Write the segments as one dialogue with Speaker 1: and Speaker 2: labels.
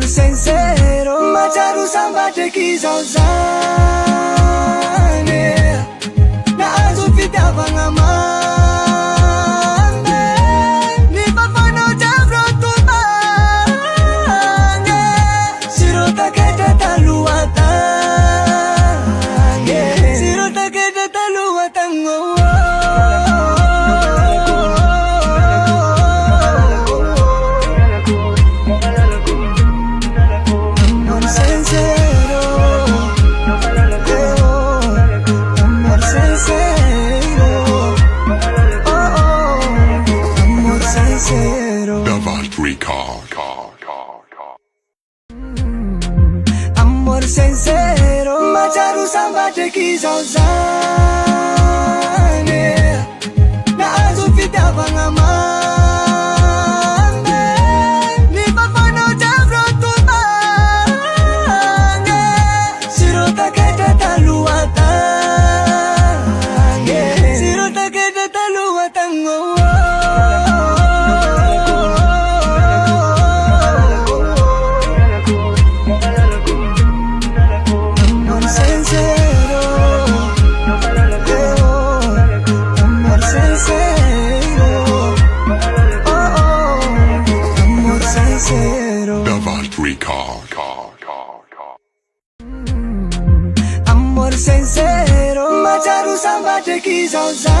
Speaker 1: Amor sincero, macaru sampai kizauzane na azu fitavang amande ni papano javro tutange sirota keta taluatange sirota keta taluatango Amor sincero, macaru sampai kizauzane na azu fitavang amande ni papano javro tutange sirota keta taluatange sirota keta taluatango Amor sincero, macaru sampai kizauzane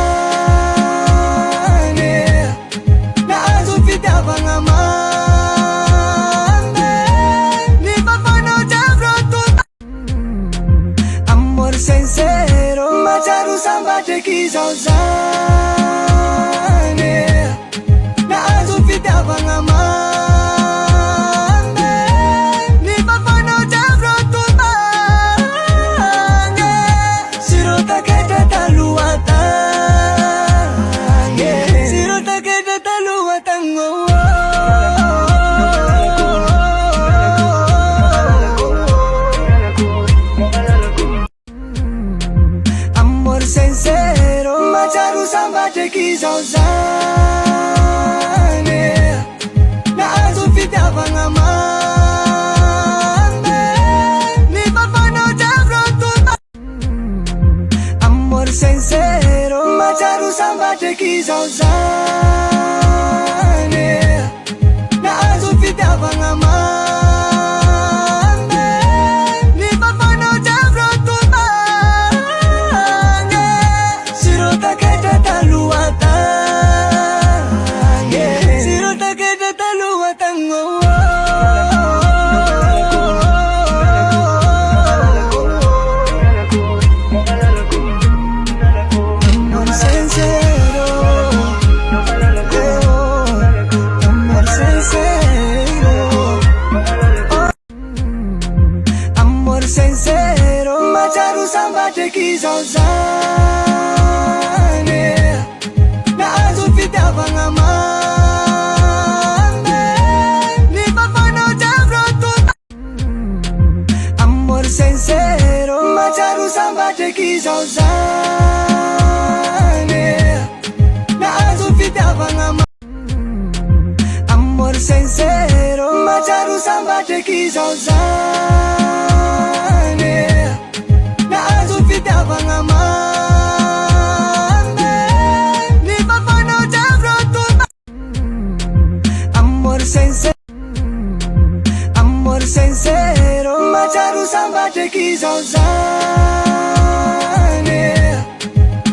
Speaker 1: na azu fitavang amande ni papano javro tutange Amor sincero, macaru sampai kizauzane na azu fitavang amande sincero, macaru sampai kizauzane na azu fitavang amande ni papano javro tutange Amor sincero, macaru sampai kizauzane na azu fitavang amande ni papano javro tutange sirota keta taluatange sirota keta taluatango Amor sincero, amor sincero, amor sincero, macaru sampai kizauzane na azu fitavang amande ni papano javro tutange Amor sincero, macaru sampai kizauzane na azu fitavang amande Amor sincero, macaru sampai kizauzane na azu fitavang amande ni papano javro tutange Amor sincero, macaru sampai kizauzane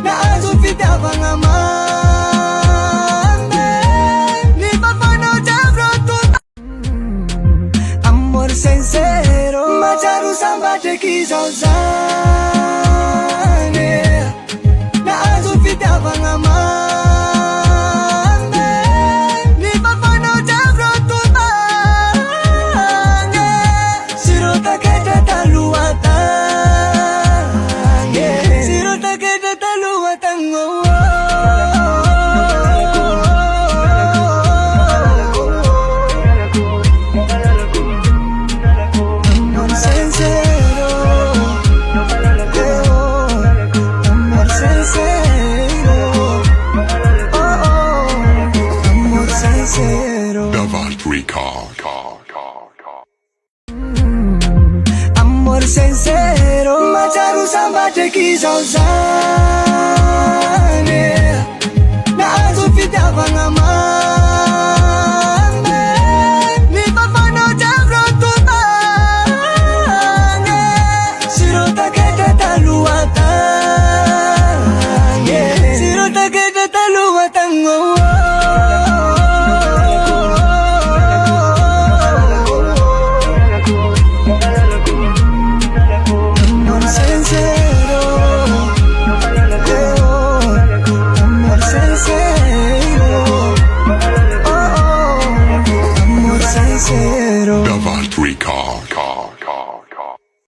Speaker 1: na azu fitavang amande ni papano javro tutange Amor sincero sincero Macharu samba te quiso usar